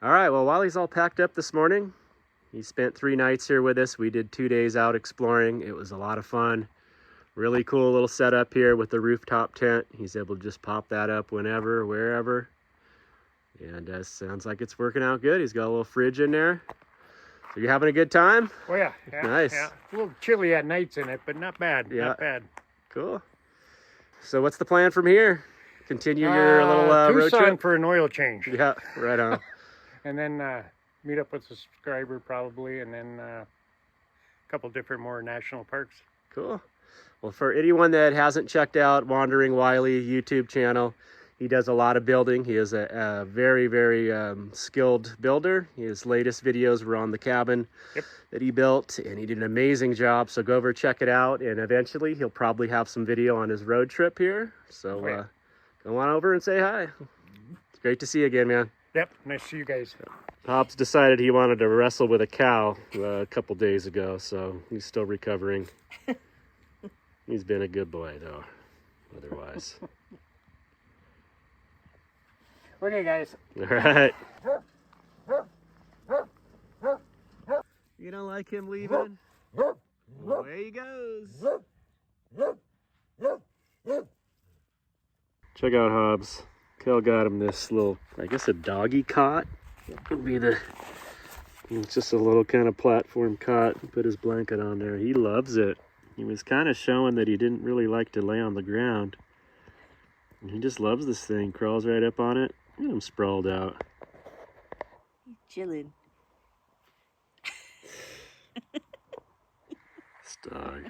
All right, well, while he's all packed up this morning, he spent 3 nights here with us. We did 2 days out exploring. It was a lot of fun. Really cool little setup here with the rooftop tent. He's able to just pop that up whenever, wherever. And sounds like it's working out good. He's got a little fridge in there. So you having a good time? Oh yeah, Nice. Yeah. A little chilly at nights in it, but not bad. Yeah. Not bad. Cool. So what's the plan from here? Continue your little road Tucson trip? for an oil change. Yeah, right on. And then meet up with a subscriber probably, and then a couple different more national parks. Cool. Well, for anyone that hasn't checked out Wandering Wiley YouTube channel, he does a lot of building. He is a very, very skilled builder. His latest videos were on the cabin that he built, and he did an amazing job. So go over, check it out, and eventually he'll probably have some video on his road trip here. So go on over and say hi. It's great to see you again, man. Yep, nice to see you guys. Pops decided he wanted to wrestle with a cow a couple days ago, so he's still recovering. He's been a good boy, though, otherwise. Okay, guys. All right. You don't like him leaving? Away he goes. Check out Hobbs. Kel got him this little, I guess a doggy cot. That could be it's just a little kind of platform cot. Put his blanket on there. He loves it. He was kind of showing that he didn't really like to lay on the ground. And he just loves this thing. Crawls right up on it. Look at him sprawled out. He's chilling. This dog.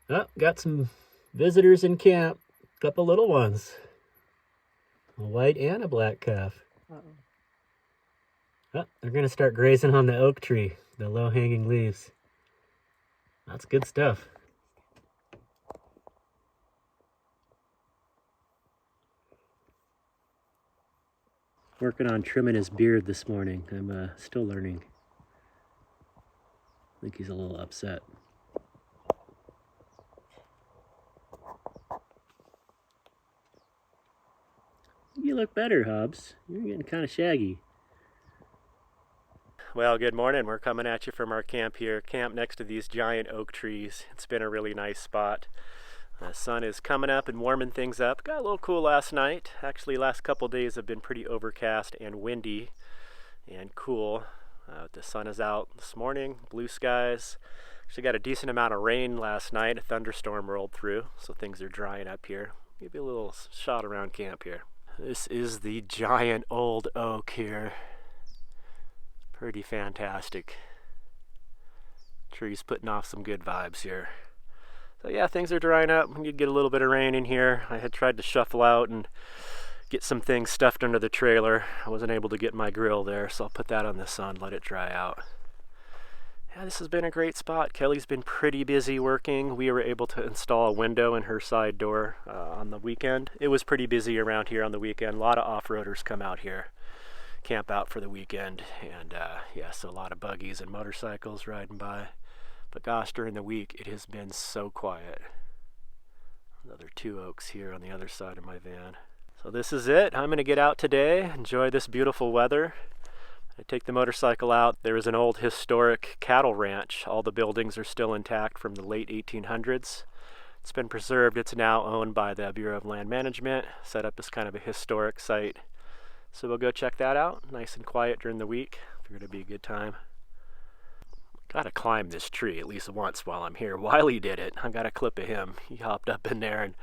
Oh, got some visitors in camp. Couple little ones. A white and a black calf. Oh, they're going to start grazing on the oak tree, the low-hanging leaves. That's good stuff. Working on trimming his beard this morning. I'm still learning. I think he's a little upset. You look better, Hobbs. You're getting kind of shaggy. Well, good morning. We're coming at you from our camp here. Camp next to these giant oak trees. It's been a really nice spot. The sun is coming up and warming things up. Got a little cool last night. Actually, last couple days have been pretty overcast and windy and cool. The sun is out this morning, blue skies. Actually got a decent amount of rain last night. A thunderstorm rolled through, so things are drying up here. Give you a little shot around camp here. This is the giant old oak here. Pretty fantastic. Tree's putting off some good vibes here. So yeah, things are drying up. We could get a little bit of rain in here. I had tried to shuffle out and get some things stuffed under the trailer. I wasn't able to get my grill there, so I'll put that on the sun, let it dry out. Yeah, this has been a great spot. Kelly's been pretty busy working. We were able to install a window in her side door on the weekend. It was pretty busy around here on the weekend. A lot of off-roaders come out here, camp out for the weekend. And yeah, so a lot of buggies and motorcycles riding by. But gosh, during the week, it has been so quiet. Another 2 oaks here on the other side of my van. So this is it. I'm going to get out today, enjoy this beautiful weather. I take the motorcycle out. There is an old historic cattle ranch. All the buildings are still intact from the late 1800s. It's been preserved. It's now owned by the Bureau of Land Management, set up as kind of a historic site. So we'll go check that out. Nice and quiet during the week. Figured it'd be a good time. Gotta climb this tree at least once while I'm here. Wiley did it. I got a clip of him. He hopped up in there and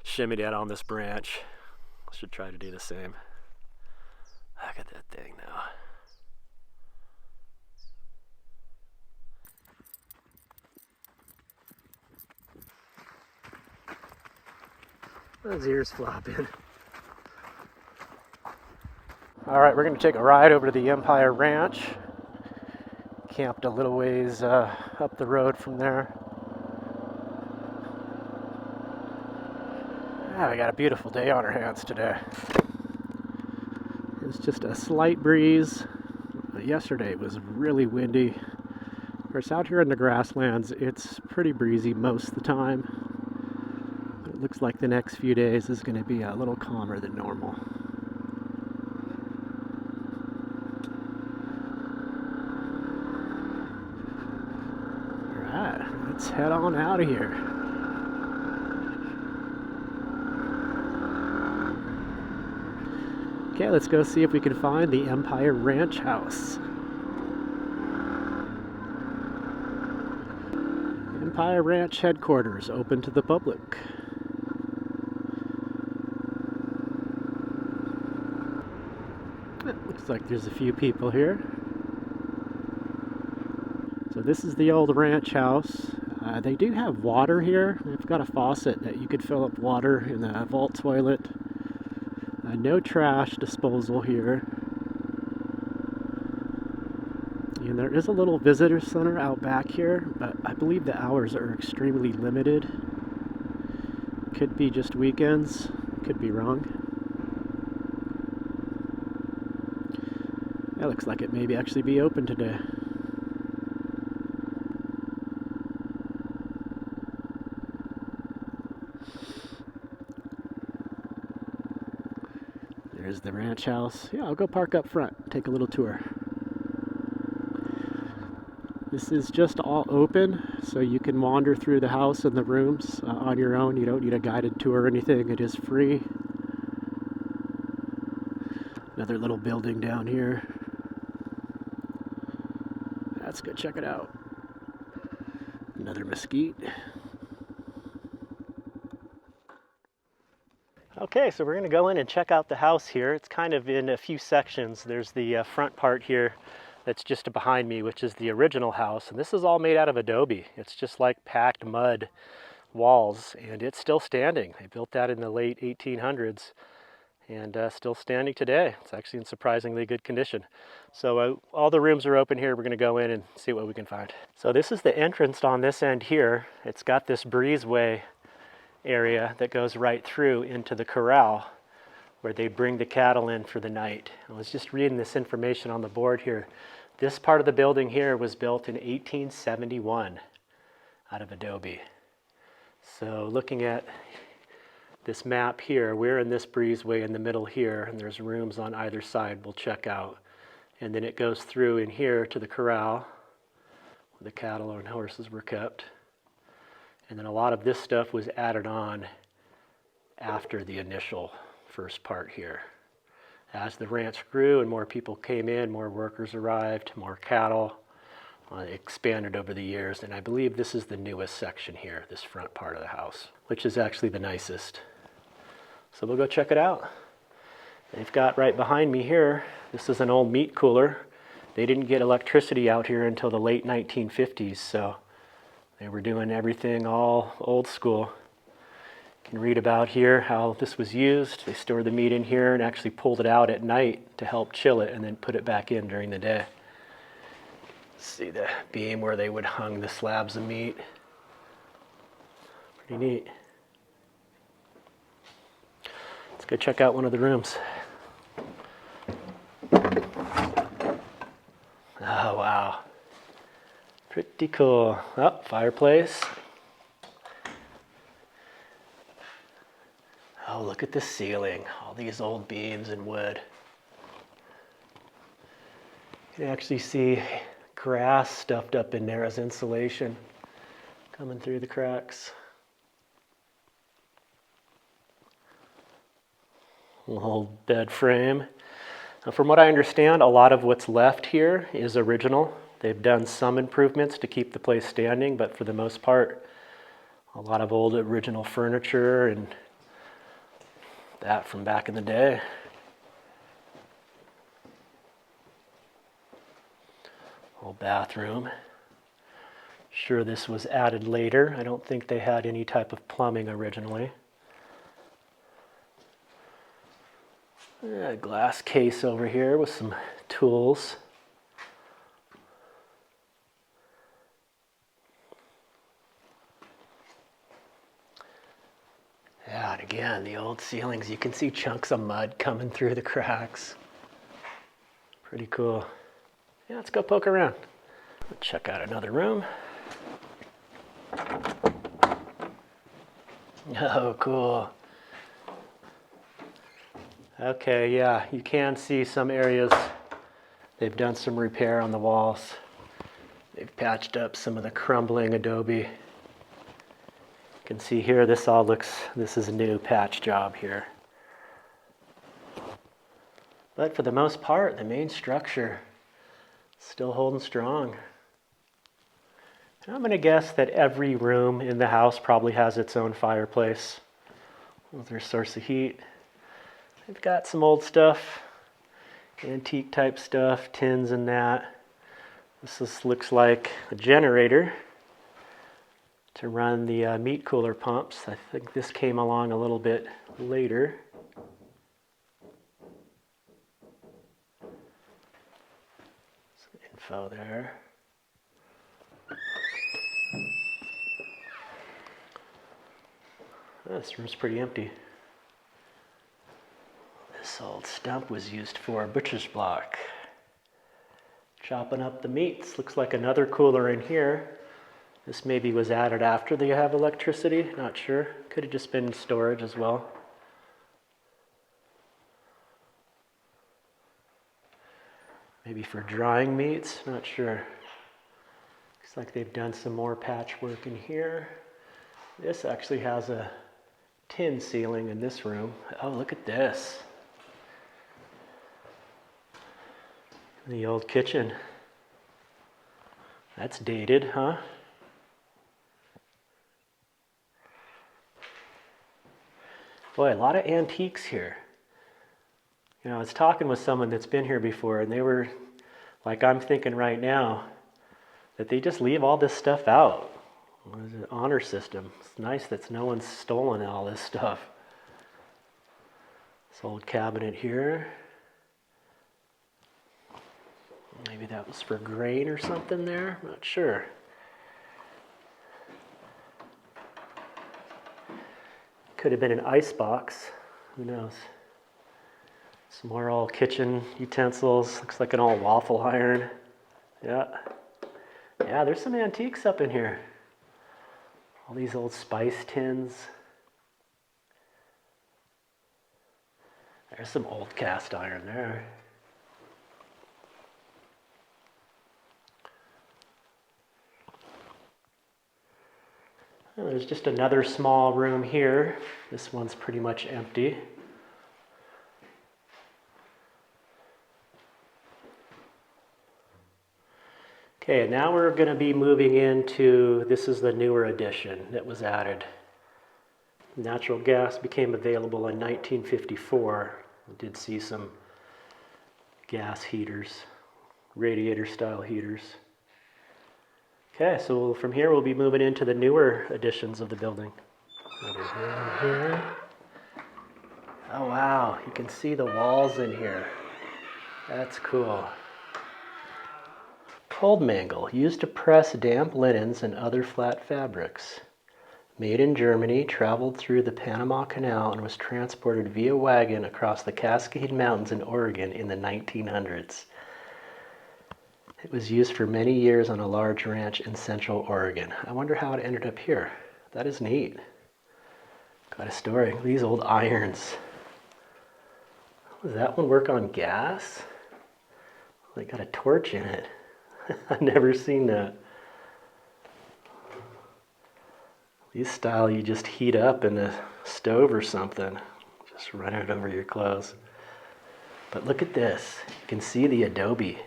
shimmied out on this branch. Should try to do the same. Look at that thing now. Those ears flopping. All right, we're going to take a ride over to the Empire Ranch. Camped a little ways up the road from there. Yeah, we got a beautiful day on our hands today. It's just a slight breeze. Yesterday it was really windy. Of course, out here in the grasslands, it's pretty breezy most of the time. But it looks like the next few days is going to be a little calmer than normal. Let's head on out of here. Okay, let's go see if we can find the Empire Ranch house. Empire Ranch headquarters open to the public. It looks like there's a few people here. So this is the old ranch house. They do have water here. They've got a faucet that you could fill up water in the vault toilet. No trash disposal here. And there is a little visitor center out back here, but I believe the hours are extremely limited. Could be just weekends, could be wrong. That looks like it may actually be open today. There's the ranch house. Yeah, I'll go park up front, take a little tour. This is just all open, so you can wander through the house and the rooms on your own. You don't need a guided tour or anything. It is free. Another little building down here. Let's go check it out. Another mesquite. Okay, so we're going to go in and check out the house here. It's kind of in a few sections. There's the front part here that's just behind me, which is the original house. And this is all made out of adobe. It's just like packed mud walls, and it's still standing. They built that in the late 1800s and still standing today. It's actually in surprisingly good condition. So all the rooms are open here. We're going to go in and see what we can find. So this is the entrance on this end here. It's got this breezeway area that goes right through into the corral where they bring the cattle in for the night. I was just reading this information on the board here. This part of the building here was built in 1871 out of adobe. So looking at this map here, we're in this breezeway in the middle here, and there's rooms on either side we'll check out. And then it goes through in here to the corral where the cattle and horses were kept. And then a lot of this stuff was added on after the initial first part here. As the ranch grew and more people came in, more workers arrived, more cattle, it expanded over the years. And I believe this is the newest section here, this front part of the house, which is actually the nicest. So we'll go check it out. They've got right behind me here, this is an old meat cooler. They didn't get electricity out here until the late 1950s, so they were doing everything all old school. You can read about here how this was used. They stored the meat in here and actually pulled it out at night to help chill it and then put it back in during the day. See the beam where they would hung the slabs of meat. Pretty neat. Let's go check out one of the rooms. Oh, wow. Pretty cool. Oh, fireplace. Oh, look at the ceiling. All these old beams and wood. You can actually see grass stuffed up in there as insulation coming through the cracks. Old bed frame. Now, from what I understand, a lot of what's left here is original. They've done some improvements to keep the place standing, but for the most part, a lot of old original furniture and that from back in the day. Old bathroom. Sure, this was added later. I don't think they had any type of plumbing originally. A glass case over here with some tools. Yeah, and again, the old ceilings, you can see chunks of mud coming through the cracks. Pretty cool. Yeah, let's go poke around. Let's check out another room. Oh, cool. Okay, yeah, you can see some areas they've done some repair on the walls. They've patched up some of the crumbling adobe can see here, this is a new patch job here. But for the most part, the main structure is still holding strong. And I'm going to guess that every room in the house probably has its own fireplace with their source of heat. They've got some old stuff, antique type stuff, tins and that. This looks like a generator to run the meat cooler pumps. I think this came along a little bit later. Some info there. This room's pretty empty. This old stump was used for a butcher's block. Chopping up the meats. Looks like another cooler in here. This maybe was added after they have electricity, not sure. Could have just been storage as well. Maybe for drying meats, not sure. Looks like they've done some more patchwork in here. This actually has a tin ceiling in this room. Oh, look at this. The old kitchen. That's dated, huh? Boy, a lot of antiques here. You know, I was talking with someone that's been here before, and they were, like I'm thinking right now, that they just leave all this stuff out. What is it? Honor system. It's nice that no one's stolen all this stuff. This old cabinet here. Maybe that was for grain or something there. I'm not sure. Could have been an ice box. Who knows? Some more old kitchen utensils. Looks like an old waffle iron. Yeah. Yeah, there's some antiques up in here. All these old spice tins. There's some old cast iron there. And there's just another small room here. This one's pretty much empty. Okay, now we're going to be moving into, this is the newer addition that was added. Natural gas became available in 1954. We did see some gas heaters, radiator style heaters. Okay, so from here we'll be moving into the newer additions of the building. Here. Oh wow, you can see the walls in here. That's cool. Cold mangle, used to press damp linens and other flat fabrics. Made in Germany, traveled through the Panama Canal and was transported via wagon across the Cascade Mountains in Oregon in the 1900s. It was used for many years on a large ranch in Central Oregon. I wonder how it ended up here. That is neat. Got a story. These old irons. Does that one work on gas? They got a torch in it. I've never seen that. These style you just heat up in a stove or something. Just run it over your clothes. But look at this. You can see the adobe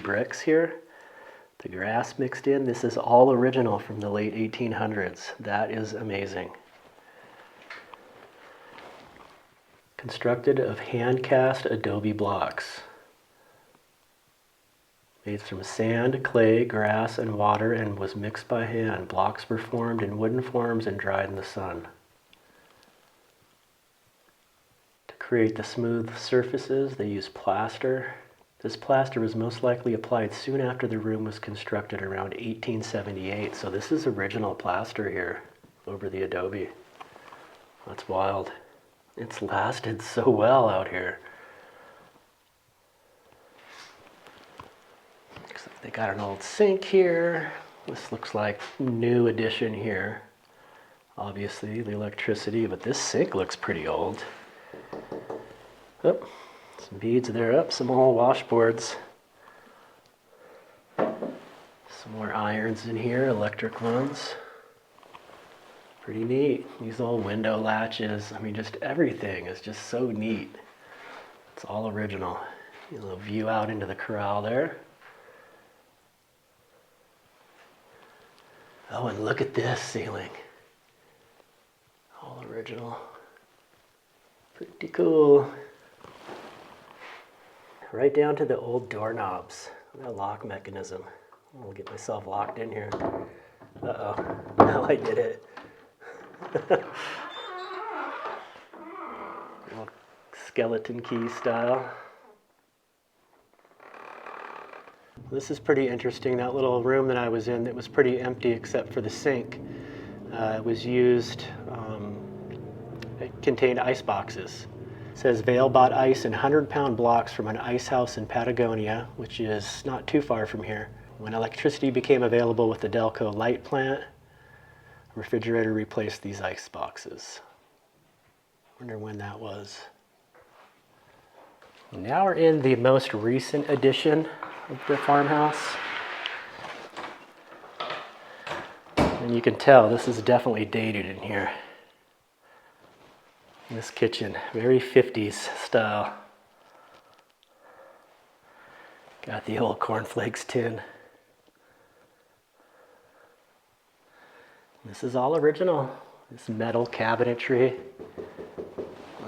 bricks here. The grass mixed in. This is all original from the late 1800s. That is amazing. Constructed of hand-cast adobe blocks. Made from sand, clay, grass, and water and was mixed by hand. Blocks were formed in wooden forms and dried in the sun. To create the smooth surfaces, they used plaster. This plaster was most likely applied soon after the room was constructed around 1878. So this is original plaster here over the adobe. That's wild. It's lasted so well out here. Looks like they got an old sink here. This looks like new addition here. Obviously the electricity, but this sink looks pretty old. Oh, some beads there up, some old washboards. Some more irons in here, electric ones. Pretty neat. These old window latches. I mean, just everything is just so neat. It's all original. A little view out into the corral there. Oh, and look at this ceiling. All original. Pretty cool. Right down to the old doorknobs. That lock mechanism. I'll get myself locked in here. Uh-oh. Now I did it. Little skeleton key style. This is pretty interesting. That little room that I was in, that was pretty empty except for the sink. It was used, it contained ice boxes. It says Vail bought ice in 100-pound blocks from an ice house in Patagonia, which is not too far from here. When electricity became available with the Delco light plant, a refrigerator replaced these ice boxes. Wonder when that was. Now we're in the most recent edition of the farmhouse. And you can tell this is definitely dated in here. This kitchen, very 50s style. Got the old cornflakes tin. This is all original. This metal cabinetry.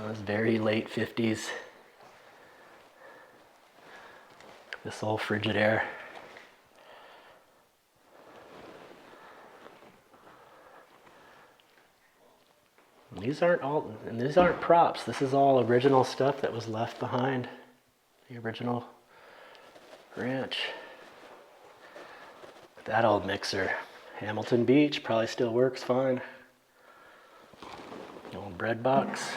It's very late 50s. This old Frigidaire. These aren't props. This is all original stuff that was left behind. The original ranch. That old mixer. Hamilton Beach probably still works fine. Old bread box.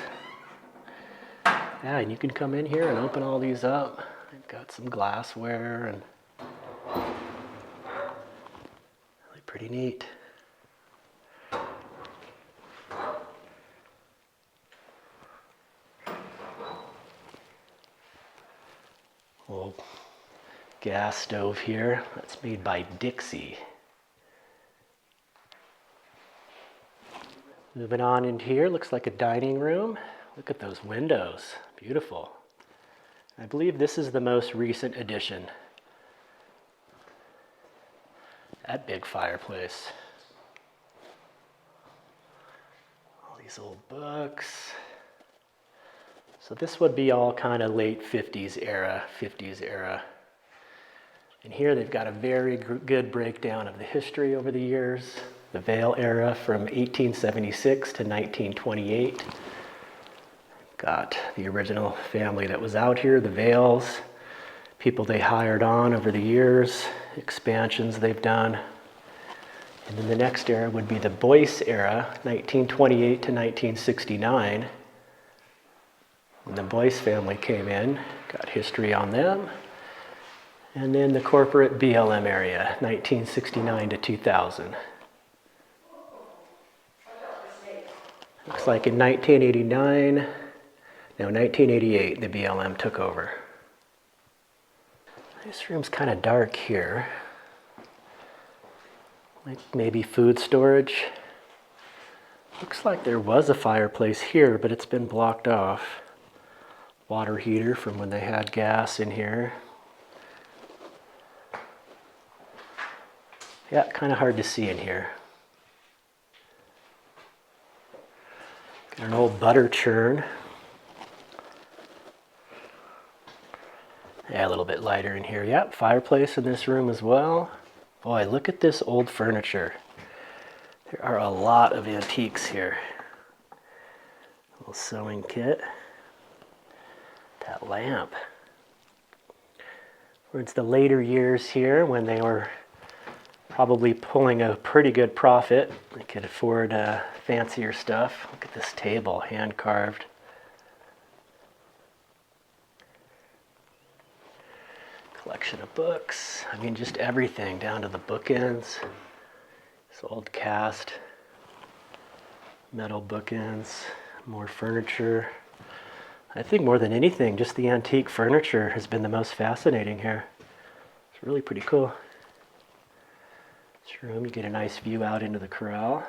Yeah, and you can come in here and open all these up. They've got some glassware and really pretty neat. Old gas stove here. That's made by Dixie. Moving on into here, looks like a dining room. Look at those windows, beautiful. I believe this is the most recent addition. That big fireplace. All these old books. So this would be all kind of late 50s era. And here they've got a very good breakdown of the history over the years. The Vail era from 1876 to 1928. Got the original family that was out here, the Vails, people they hired on over the years, expansions they've done. And then the next era would be the Boyce era, 1928 to 1969. When the Boyce family came in, got history on them. And then the corporate BLM area, 1969 to 2000. Looks like in 1988, the BLM took over. This room's kind of dark here. Like maybe food storage. Looks like there was a fireplace here, but it's been blocked off. Water heater from when they had gas in here. Yeah, kind of hard to see in here. Got an old butter churn. Yeah, a little bit lighter in here. Yep, fireplace in this room as well. Boy, look at this old furniture. There are a lot of antiques here. Little sewing kit. That lamp. Towards the later years here when they were probably pulling a pretty good profit. They could afford fancier stuff. Look at this table, hand carved. Collection of books. I mean, just everything down to the bookends. This old cast metal bookends. More furniture. I think more than anything, just the antique furniture has been the most fascinating here. It's really pretty cool. This room, you get a nice view out into the corral.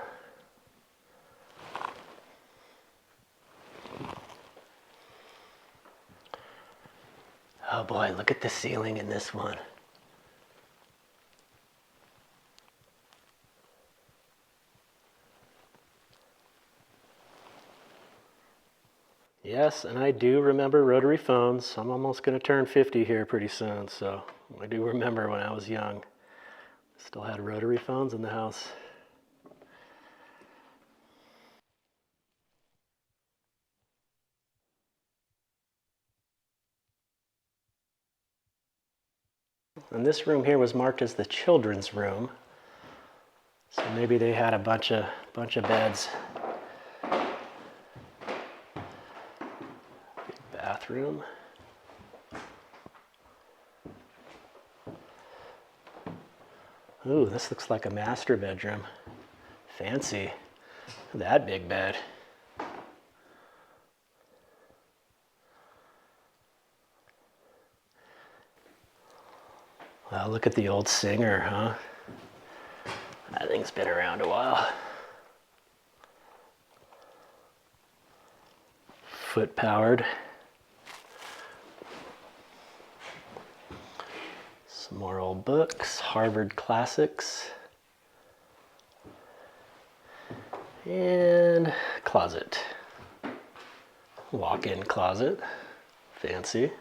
Oh boy, look at the ceiling in this one. Yes, and I do remember rotary phones. I'm almost going to turn 50 here pretty soon, so I do remember when I was young. Still had rotary phones in the house. And this room here was marked as the children's room. So maybe they had a bunch of beds. Big bathroom. Ooh, this looks like a master bedroom. Fancy. That big bed. Wow, look at the old Singer, huh? That thing's been around a while. Foot powered. Some more old books, Harvard classics. And closet. Walk-in closet. Fancy.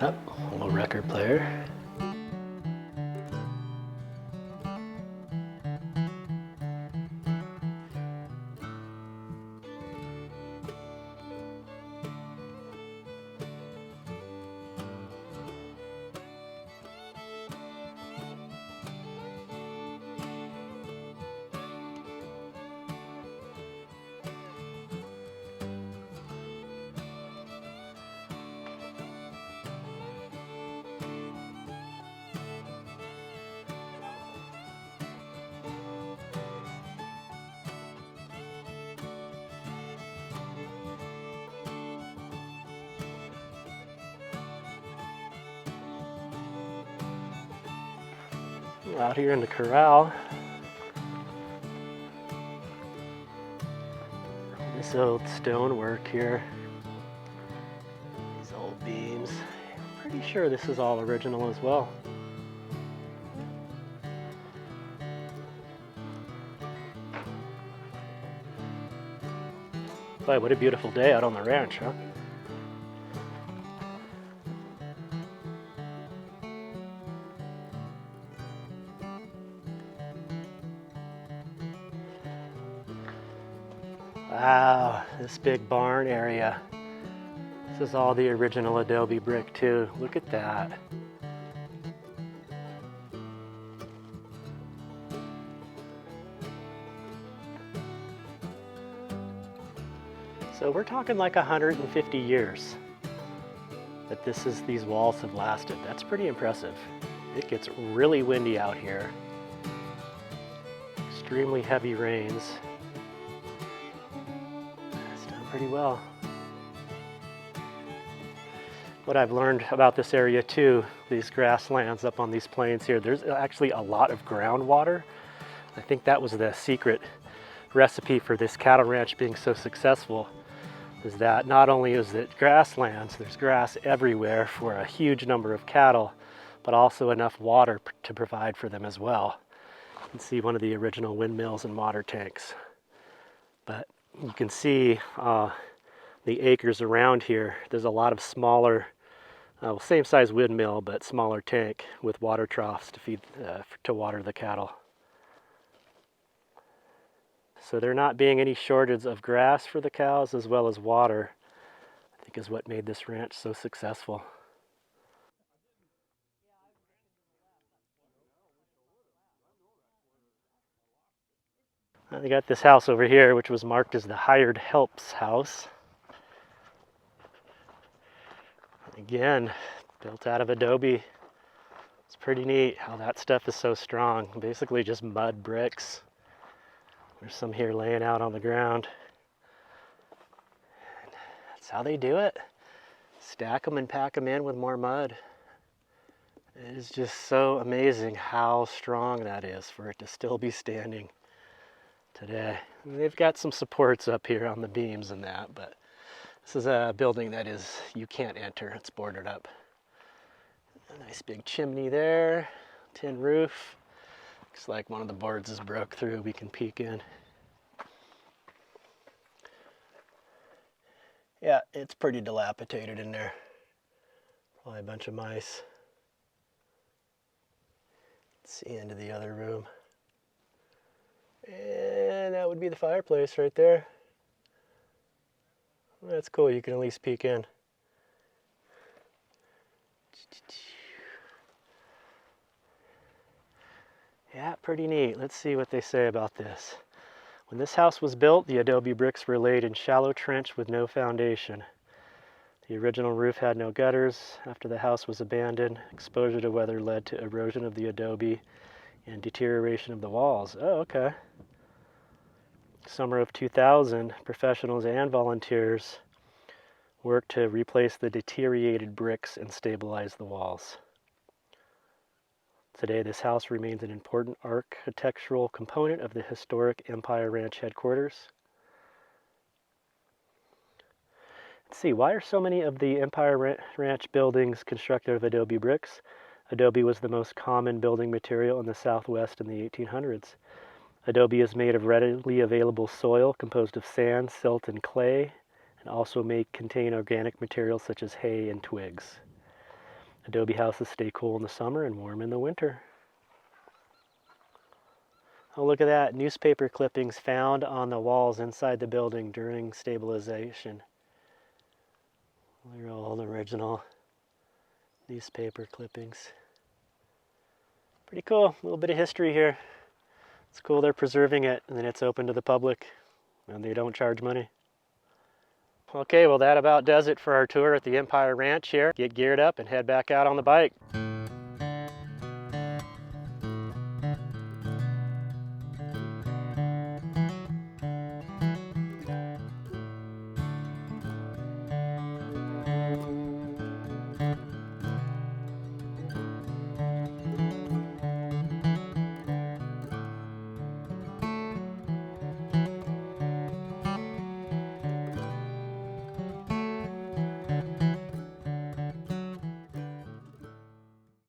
Oh, a little record player. Out here in the corral. This old stonework here. These old beams. I'm pretty sure this is all original as well. Boy, what a beautiful day out on the ranch, huh? Wow, this big barn area. This is all the original adobe brick too. Look at that. So we're talking like 150 years that these walls have lasted. That's pretty impressive. It gets really windy out here. Extremely heavy rains. It's done pretty well. What I've learned about this area too, these grasslands up on these plains here, there's actually a lot of groundwater. I think that was the secret recipe for this cattle ranch being so successful, is that not only is it grasslands, there's grass everywhere for a huge number of cattle, but also enough water to provide for them as well. You can see one of the original windmills and water tanks. But you can see the acres around here. There's a lot of smaller, same size windmill, but smaller tank with water troughs to feed, to water the cattle. So there not being any shortage of grass for the cows as well as water, I think is what made this ranch so successful. They got this house over here, which was marked as the hired help's house. Again, built out of adobe. It's pretty neat how that stuff is so strong. Basically just mud bricks. There's some here laying out on the ground. That's how they do it. Stack them and pack them in with more mud. It is just so amazing how strong that is for it to still be standing today. And they've got some supports up here on the beams and that, but this is a building that is, you can't enter, it's boarded up. A nice big chimney there, tin roof. Looks like one of the boards is broke through, we can peek in. Yeah, it's pretty dilapidated in there. Probably a bunch of mice. Let's see into the other room. And that would be the fireplace right there. That's cool, you can at least peek in. Yeah, pretty neat. Let's see what they say about this. When this house was built, the adobe bricks were laid in shallow trench with no foundation. The original roof had no gutters. After the house was abandoned, exposure to weather led to erosion of the adobe and deterioration of the walls. Oh, okay. Summer of 2000, professionals and volunteers worked to replace the deteriorated bricks and stabilize the walls. Today, this house remains an important architectural component of the historic Empire Ranch headquarters. Let's see, why are so many of the Empire Ranch buildings constructed of adobe bricks? Adobe was the most common building material in the Southwest in the 1800s. Adobe is made of readily available soil composed of sand, silt, and clay, and also may contain organic materials such as hay and twigs. Adobe houses stay cool in the summer and warm in the winter. Oh, look at that. Newspaper clippings found on the walls inside the building during stabilization. They're old original newspaper clippings. Pretty cool. A little bit of history here. It's cool they're preserving it and then it's open to the public and they don't charge money. Okay, well that about does it for our tour at the Empire Ranch here. Get geared up and head back out on the bike.